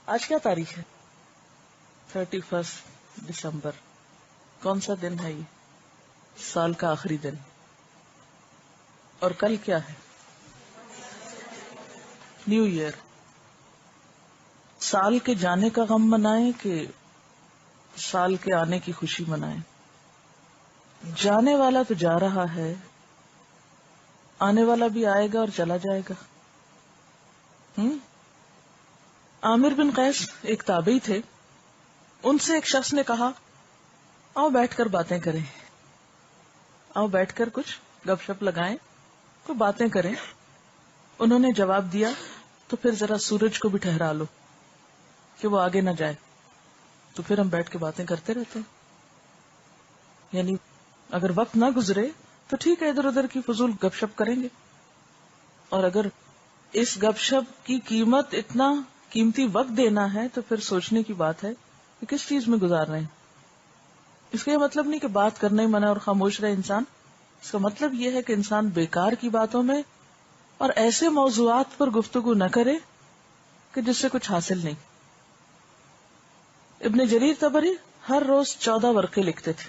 آج کیا تاریخ ہے؟ 31 دسمبر. کون سا دن ہے یہ؟ سال کا آخری دن. اور کل کیا ہے؟ New year. سال کے جانے کا غم منائیں کہ سال کے آنے کی خوشی منائیں؟ جانے والا تو جا رہا ہے، آنے والا بھی آئے گا اور چلا جائے گا. عامر بن قیس ایک تابعی تھے. ان سے ایک شخص نے کہا آؤ بیٹھ کر باتیں کریں، آؤ بیٹھ کر کچھ گپ شپ لگائیں، کوئی باتیں کریں. انہوں نے جواب دیا تو پھر ذرا سورج کو بھی ٹھہرا لو کہ وہ آگے نہ جائے، تو پھر ہم بیٹھ کے باتیں کرتے رہتے ہیں. یعنی اگر وقت نہ گزرے تو ٹھیک ہے، ادھر ادھر کی فضول گپ شپ کریں گے، اور اگر اس گپ شپ کی قیمت اتنا قیمتی وقت دینا ہے تو پھر سوچنے کی بات ہے کہ کس چیز میں گزار رہے ہیں. اس کا یہ مطلب نہیں کہ بات کرنا ہی منع اور خاموش رہے انسان. اس کا مطلب یہ ہے کہ انسان بیکار کی باتوں میں اور ایسے موضوعات پر گفتگو نہ کرے کہ جس سے کچھ حاصل نہیں. ابن جریر طبری ہر روز 14 ورقے لکھتے تھے،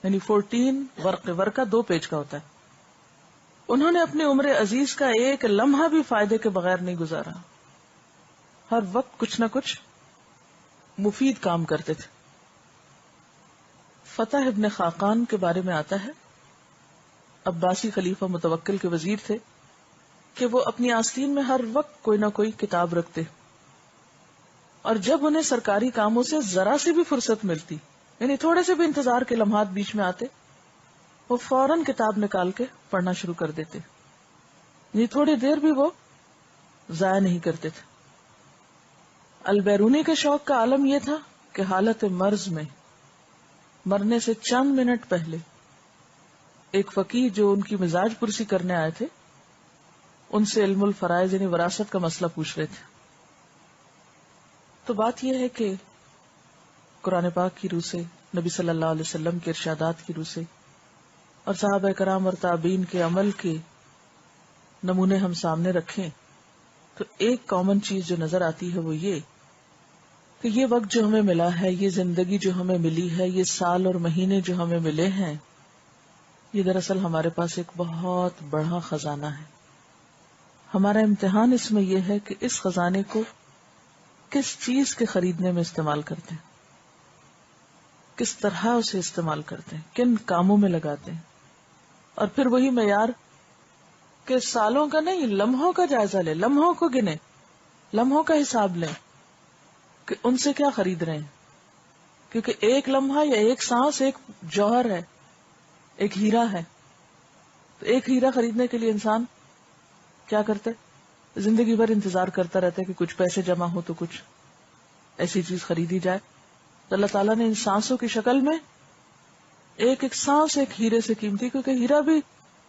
یعنی 14 ورقے. ورقہ 2 پیج کا ہوتا ہے. انہوں نے اپنی عمر عزیز کا ایک لمحہ بھی فائدے کے بغیر نہیں گزارا. ہر وقت کچھ نہ کچھ مفید کام کرتے تھے. فتح ابن خاقان کے بارے میں آتا ہے، عباسی خلیفہ متوکل کے وزیر تھے، کہ وہ اپنی آستین میں ہر وقت کوئی نہ کوئی کتاب رکھتے، اور جب انہیں سرکاری کاموں سے ذرا سی بھی فرصت ملتی، یعنی تھوڑے سے بھی انتظار کے لمحات بیچ میں آتے، وہ فوراً کتاب نکال کے پڑھنا شروع کر دیتے. یعنی تھوڑی دیر بھی وہ ضائع نہیں کرتے تھے. البیرونی کے شوق کا عالم یہ تھا کہ حالت مرض میں مرنے سے چند منٹ پہلے ایک فقیہ جو ان کی مزاج پرسی کرنے آئے تھے، ان سے علم الفرائض یعنی وراثت کا مسئلہ پوچھ رہے تھے. تو بات یہ ہے کہ قرآن پاک کی روح سے، نبی صلی اللہ علیہ وسلم کے ارشادات کی روح سے، اور صحابہ کرام اور تابعین کے عمل کے نمونے ہم سامنے رکھیں تو ایک کامن چیز جو نظر آتی ہے وہ یہ کہ یہ وقت جو ہمیں ملا ہے، یہ زندگی جو ہمیں ملی ہے، یہ سال اور مہینے جو ہمیں ملے ہیں، یہ دراصل ہمارے پاس ایک بہت بڑا خزانہ ہے. ہمارا امتحان اس میں یہ ہے کہ اس خزانے کو کس چیز کے خریدنے میں استعمال کرتے ہیں، کس طرح اسے استعمال کرتے ہیں، کن کاموں میں لگاتے ہیں. اور پھر وہی معیار کہ سالوں کا نہیں، لمحوں کا جائزہ لیں، لمحوں کو گنے، لمحوں کا حساب لیں کہ ان سے کیا خرید رہے ہیں. کیونکہ ایک لمحہ یا ایک سانس ایک جوہر ہے، ایک ہیرا ہے. تو ایک ہیرا خریدنے کے لیے انسان کیا کرتے؟ زندگی بھر انتظار کرتا رہتا ہے کہ کچھ پیسے جمع ہو تو کچھ ایسی چیز خریدی جائے. تو اللہ تعالیٰ نے ان سانسوں کی شکل میں ایک ایک سانس ایک ہیرے سے قیمتی، کیونکہ ہیرا بھی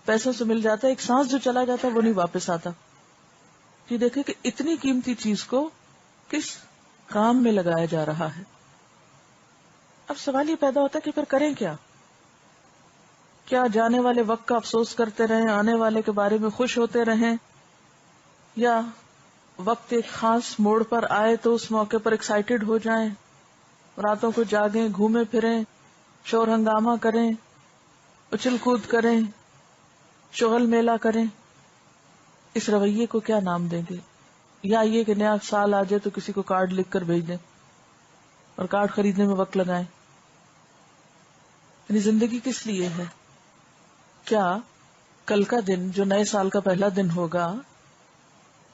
پیسوں سے مل جاتا ہے، ایک سانس جو چلا جاتا ہے وہ نہیں واپس آتا. یہ دیکھیں کہ اتنی قیمتی چیز کو کس کام میں لگایا جا رہا ہے. اب سوال یہ پیدا ہوتا ہے کہ پھر کریں کیا؟ کیا جانے والے وقت کا افسوس کرتے رہیں، آنے والے کے بارے میں خوش ہوتے رہیں، یا وقت ایک خاص موڑ پر آئے تو اس موقع پر ایکسائٹیڈ ہو جائیں، راتوں کو جاگیں، گھومیں پھریں، شور ہنگامہ کریں، اچھل کود کریں، شغل میلہ کریں؟ اس رویے کو کیا نام دیں گے؟ یا یہ کہ نیا سال آ جائے تو کسی کو کارڈ لکھ کر بھیج دیں اور کارڈ خریدنے میں وقت لگائیں. یعنی زندگی کس لیے ہے؟ کیا کل کا دن جو نئے سال کا پہلا دن ہوگا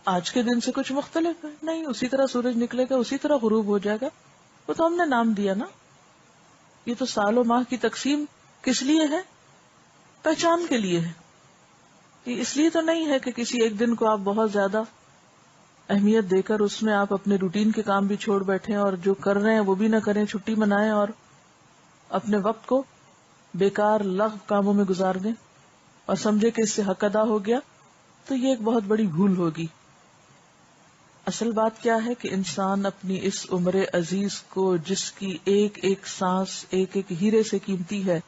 آج کے دن سے کچھ مختلف ہے؟ نہیں، اسی طرح سورج نکلے گا، اسی طرح غروب ہو جائے گا. وہ تو ہم نے نام دیا نا. یہ تو سال و ماہ کی تقسیم کس لیے ہے؟ پہچان کے لیے ہے. یہ اس لیے تو نہیں ہے کہ کسی ایک دن کو آپ بہت زیادہ اہمیت دے کر اس میں آپ اپنے روٹین کے کام بھی چھوڑ بیٹھیں اور جو کر رہے ہیں وہ بھی نہ کریں، چھٹی منائیں اور اپنے وقت کو بیکار لغو کاموں میں گزار دیں اور سمجھے کہ اس سے حق ادا ہو گیا. تو یہ ایک بہت بڑی بھول ہوگی. اصل بات کیا ہے کہ انسان اپنی اس عمر عزیز کو، جس کی ایک ایک سانس ایک ایک ہیرے سے قیمتی ہے،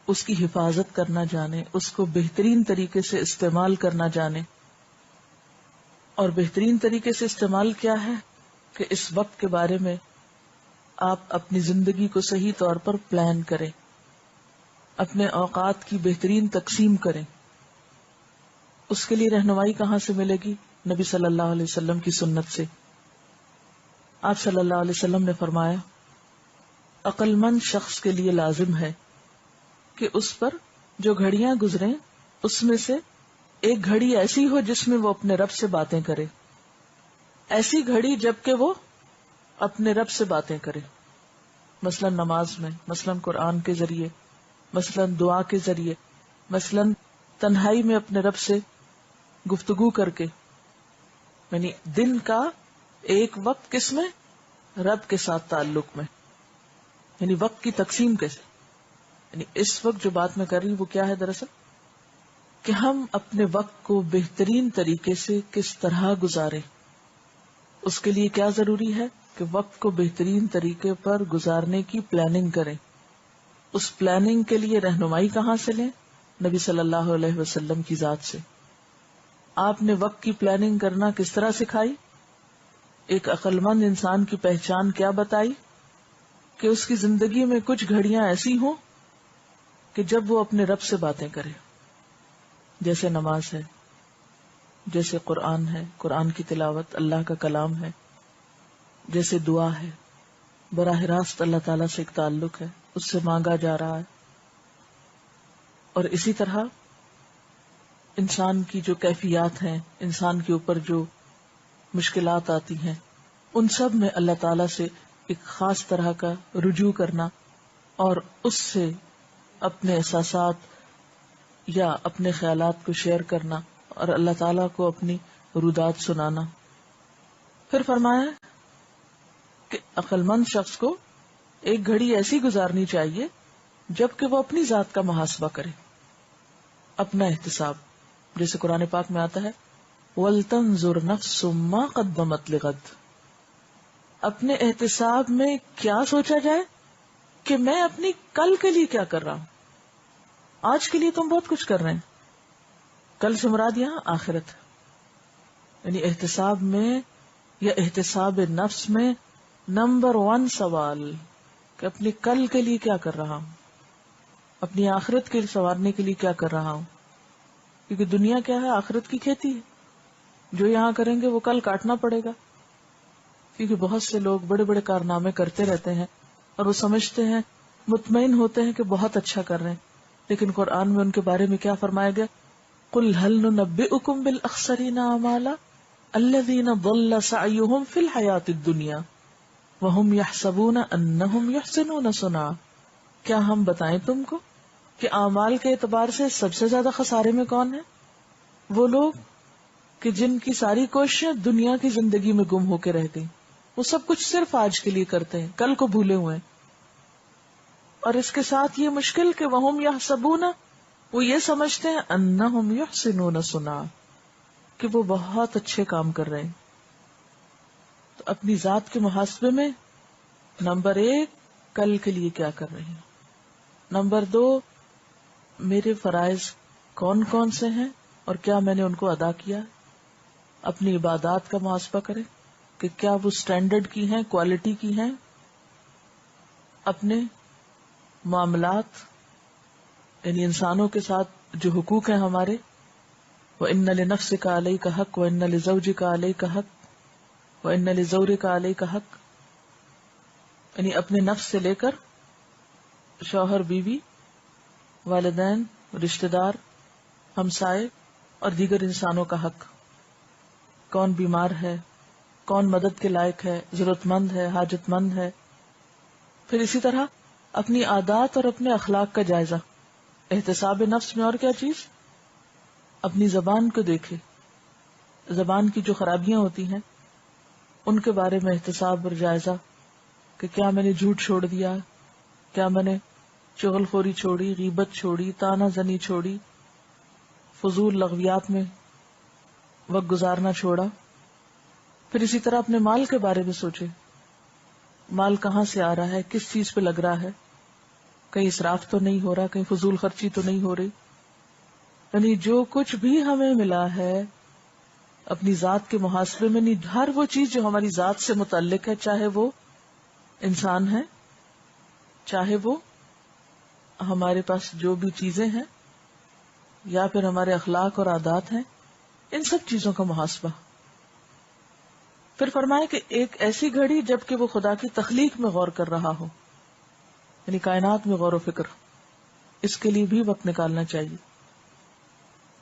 اس کی حفاظت کرنا جانے، اس کو بہترین طریقے سے استعمال کرنا جانے. اور بہترین طریقے سے استعمال کیا ہے؟ کہ اس وقت کے بارے میں آپ اپنی زندگی کو صحیح طور پر پلان کریں، اپنے اوقات کی بہترین تقسیم کریں. اس کے لیے رہنمائی کہاں سے ملے گی؟ نبی صلی اللہ علیہ وسلم کی سنت سے. آپ صلی اللہ علیہ وسلم نے فرمایا عقل مند شخص کے لیے لازم ہے کہ اس پر جو گھڑیاں گزریں اس میں سے ایک گھڑی ایسی ہو جس میں وہ اپنے رب سے باتیں کرے. ایسی گھڑی جبکہ وہ اپنے رب سے باتیں کرے، مثلا نماز میں، مثلا قرآن کے ذریعے، مثلا دعا کے ذریعے، مثلا تنہائی میں اپنے رب سے گفتگو کر کے. یعنی دن کا ایک وقت کس میں؟ رب کے ساتھ تعلق میں. یعنی وقت کی تقسیم کیسے؟ یعنی اس وقت جو بات میں کر رہی ہوں وہ کیا ہے دراصل؟ کہ ہم اپنے وقت کو بہترین طریقے سے کس طرح گزاریں. اس کے لیے کیا ضروری ہے کہ وقت کو بہترین طریقے پر گزارنے کی پلاننگ کریں. اس پلاننگ کے لیے رہنمائی کہاں سے لیں؟ نبی صلی اللہ علیہ وسلم کی ذات سے. آپ نے وقت کی پلاننگ کرنا کس طرح سکھائی؟ ایک عقل مند انسان کی پہچان کیا بتائی؟ کہ اس کی زندگی میں کچھ گھڑیاں ایسی ہوں کہ جب وہ اپنے رب سے باتیں کرے، جیسے نماز ہے، جیسے قرآن ہے، قرآن کی تلاوت، اللہ کا کلام ہے، جیسے دعا ہے، براہ راست اللہ تعالیٰ سے ایک تعلق ہے، اس سے مانگا جا رہا ہے. اور اسی طرح انسان کی جو کیفیات ہیں، انسان کے اوپر جو مشکلات آتی ہیں، ان سب میں اللہ تعالیٰ سے ایک خاص طرح کا رجوع کرنا اور اس سے اپنے احساسات یا اپنے خیالات کو شیئر کرنا اور اللہ تعالیٰ کو اپنی رودات سنانا. پھر فرمایا کہ عقل مند شخص کو ایک گھڑی ایسی گزارنی چاہیے جبکہ وہ اپنی ذات کا محاسبہ کرے، اپنا احتساب. جیسے قرآن پاک میں آتا ہے وَلْتَنْظُرْ نَفْسٌ مَّا قَدَّمَتْ لِغَدٍ. اپنے احتساب میں کیا سوچا جائے کہ میں اپنی کل کے لیے کیا کر رہا ہوں. آج کے لیے تم بہت کچھ کر رہے ہیں، کل سے مراد یہاں آخرت. یعنی احتساب میں یا احتساب نفس میں نمبر 1 سوال کہ اپنی کل کے لیے کیا کر رہا ہوں، اپنی آخرت کے سنوارنے کے لیے کیا کر رہا ہوں. کیونکہ دنیا کیا ہے؟ آخرت کی کھیتی ہے. جو یہاں کریں گے وہ کل کاٹنا پڑے گا. کیونکہ بہت سے لوگ بڑے بڑے کارنامے کرتے رہتے ہیں اور وہ سمجھتے ہیں، مطمئن ہوتے ہیں کہ بہت اچھا کر رہے ہیں، لیکن قرآن میں ان کے بارے میں کیا فرمایا گیا؟ قُلْ هَلْ نُنَبِّئُكُمْ بِالْأَخْسَرِينَ أَعْمَالًا الَّذِينَ ضَلَّ سَعْيُهُمْ فِي الْحَيَاةِ الدُّنْيَا وَهُمْ يَحْسَبُونَ أَنَّهُمْ يُحْسِنُونَ صُنْعًا. کیا ہم بتائیں تم کو کہ اعمال کے اعتبار سے سب سے زیادہ خسارے میں کون ہے؟ وہ لوگ کہ جن کی ساری کوششیں دنیا کی زندگی میں گم ہو کے رہ گئی. وہ سب کچھ صرف آج کے لیے کرتے ہیں، کل کو بھولے ہوئے ہیں. اور اس کے ساتھ یہ مشکل کہ وَهُمْ يَحْسَبُونَ، وہ یہ سمجھتے ہیں أَنَّهُمْ يُحْسِنُونَ صُنْعًا، کہ وہ بہت اچھے کام کر رہے ہیں. تو اپنی ذات کے محاسبے میں نمبر 1 کل کے لیے کیا کر رہے ہیں، نمبر 2 میرے فرائض کون کون سے ہیں اور کیا میں نے ان کو ادا کیا. اپنی عبادات کا محاسبہ کریں کہ کیا وہ سٹینڈرڈ کی ہیں، کوالٹی کی ہیں. اپنے معاملات یعنی انسانوں کے ساتھ جو حقوق ہیں ہمارے، وَإِنَّ لِنَفْسِكَ عَلَيْكَ حَقٌّ وَإِنَّ لِزَوْجِكَ عَلَيْكَ حَقٌّ وَإِنَّ لِزَوْرِكَ عَلَيْكَ حَقٌّ. یعنی اپنے نفس سے لے کر شوہر، بیوی، والدین، رشتہ دار، ہمسائے اور دیگر انسانوں کا حق. کون بیمار ہے، کون مدد کے لائق ہے، ضرورت مند ہے، حاجت مند ہے. پھر اسی طرح اپنی عادات اور اپنے اخلاق کا جائزہ. احتساب نفس میں اور کیا چیز؟ اپنی زبان کو دیکھے، زبان کی جو خرابیاں ہوتی ہیں ان کے بارے میں احتساب اور جائزہ کہ کیا میں نے جھوٹ چھوڑ دیا، کیا میں نے چغل خوری چھوڑی، غیبت چھوڑی، تانا زنی چھوڑی، فضول لغویات میں وقت گزارنا چھوڑا. پھر اسی طرح اپنے مال کے بارے میں سوچے، مال کہاں سے آ رہا ہے، کس چیز پہ لگ رہا ہے، کہیں اسراف تو نہیں ہو رہا، کہیں فضول خرچی تو نہیں ہو رہی. یعنی جو کچھ بھی ہمیں ملا ہے اپنی ذات کے محاسبے میں نہیں. ہر وہ چیز جو ہماری ذات سے متعلق ہے، چاہے وہ انسان ہے، چاہے وہ ہمارے پاس جو بھی چیزیں ہیں، یا پھر ہمارے اخلاق اور عادات ہیں، ان سب چیزوں کا محاسبہ. پھر فرمایا کہ ایک ایسی گھڑی جب کہ وہ خدا کی تخلیق میں غور کر رہا ہو، یعنی کائنات میں غور و فکر. اس کے لیے بھی وقت نکالنا چاہیے.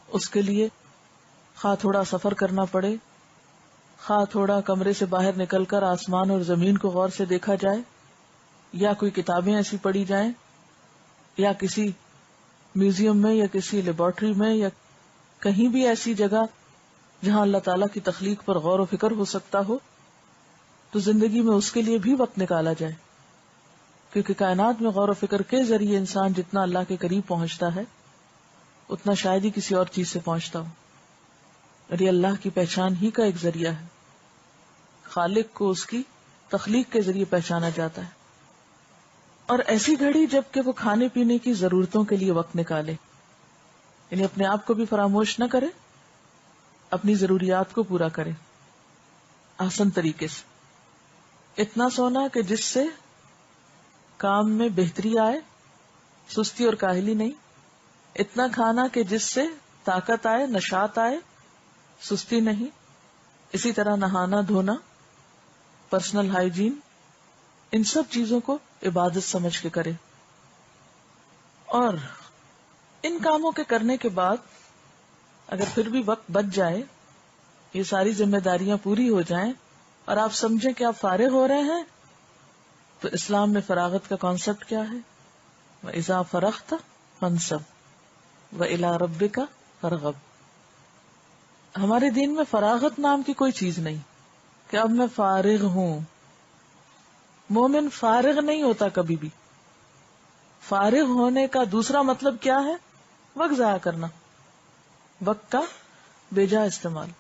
اس کے لیے خواہ تھوڑا سفر کرنا پڑے، خواہ تھوڑا کمرے سے باہر نکل کر آسمان اور زمین کو غور سے دیکھا جائے، یا کوئی کتابیں ایسی پڑھی جائیں، یا کسی میوزیم میں یا کسی لیبارٹری میں یا کہیں بھی ایسی جگہ جہاں اللہ تعالیٰ کی تخلیق پر غور و فکر ہو سکتا ہو، تو زندگی میں اس کے لیے بھی وقت نکالا جائے. کیونکہ کائنات میں غور و فکر کے ذریعے انسان جتنا اللہ کے قریب پہنچتا ہے اتنا شاید ہی کسی اور چیز سے پہنچتا ہو. اور یہ اللہ کی پہچان ہی کا ایک ذریعہ ہے. خالق کو اس کی تخلیق کے ذریعے پہچانا جاتا ہے. اور ایسی گھڑی جب کہ وہ کھانے پینے کی ضرورتوں کے لیے وقت نکالے، یعنی اپنے آپ کو بھی فراموش نہ کرے، اپنی ضروریات کو پورا کرے آسان طریقے سے. اتنا سونا کہ جس سے کام میں بہتری آئے، سستی اور کاہلی نہیں. اتنا کھانا کہ جس سے طاقت آئے، نشاط آئے، سستی نہیں. اسی طرح نہانا دھونا، پرسنل ہائیجین، ان سب چیزوں کو عبادت سمجھ کے کرے. اور ان کاموں کے کرنے کے بعد اگر پھر بھی وقت بچ جائے، یہ ساری ذمہ داریاں پوری ہو جائیں اور آپ سمجھیں کہ آپ فارغ ہو رہے ہیں، تو اسلام میں فراغت کا کانسیپٹ کیا ہے؟ وَإِذَا فَرَغْتَ فَانْصَبْ وَإِلَىٰ رَبِّكَ فَارْغَب. ہمارے دین میں فراغت نام کی کوئی چیز نہیں کہ اب میں فارغ ہوں. مومن فارغ نہیں ہوتا کبھی بھی. فارغ ہونے کا دوسرا مطلب کیا ہے؟ وقت ضائع کرنا، وقت کا بے جا استعمال.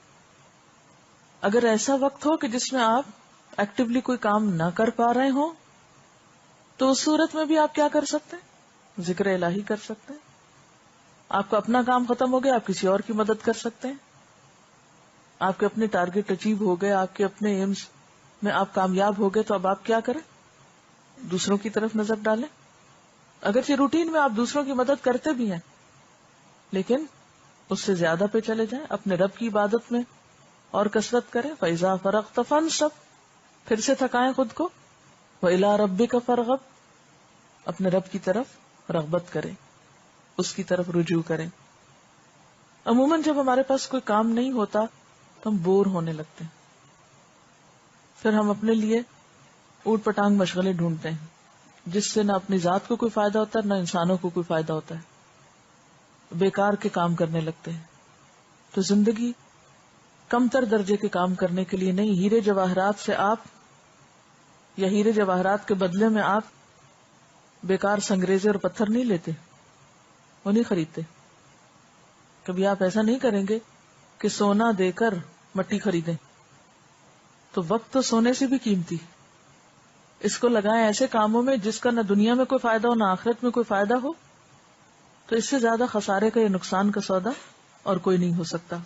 اگر ایسا وقت ہو کہ جس میں آپ ایکٹیولی کوئی کام نہ کر پا رہے ہوں، تو اس صورت میں بھی آپ کیا کر سکتے ہیں؟ ذکر الہی کر سکتے ہیں. آپ کا اپنا کام ختم ہو گیا، آپ کسی اور کی مدد کر سکتے ہیں. آپ کے اپنے ٹارگٹ اچیو ہو گئے، آپ کے اپنے ایمز میں آپ کامیاب ہو گئے، تو اب آپ کیا کریں؟ دوسروں کی طرف نظر ڈالیں. اگرچہ روٹین میں آپ دوسروں کی مدد کرتے بھی ہیں، لیکن اس سے زیادہ پہ چلے جائیں. اپنے رب کی عبادت میں اور کثرت کریں. فَإِذَا فَرَغْتَ فَانْصَبْ، پھر سے تھکائیں خود کو. وَإِلَىٰ رَبِّكَ فَارْغَب، اپنے رب کی طرف رغبت کریں، اس کی طرف رجوع کریں. عموماً جب ہمارے پاس کوئی کام نہیں ہوتا تو ہم بور ہونے لگتے ہیں. پھر ہم اپنے لیے اوٹ پٹانگ مشغلے ڈھونڈتے ہیں، جس سے نہ اپنی ذات کو کوئی فائدہ ہوتا ہے، نہ انسانوں کو کوئی فائدہ ہوتا ہے. بیکار کے کام کرنے لگتے ہیں. تو زندگی کم تر درجے کے کام کرنے کے لیے نہیں. ہیرے جواہرات سے آپ، یا ہیرے جواہرات کے بدلے میں آپ بیکار سنگریزے اور پتھر نہیں لیتے، وہ نہیں خریدتے. کبھی آپ ایسا نہیں کریں گے کہ سونا دے کر مٹی خریدیں. تو وقت تو سونے سے بھی قیمتی. اس کو لگائیں ایسے کاموں میں جس کا نہ دنیا میں کوئی فائدہ ہو نہ آخرت میں کوئی فائدہ ہو. تو اس سے زیادہ خسارے کا یا نقصان کا سودا اور کوئی نہیں ہو سکتا.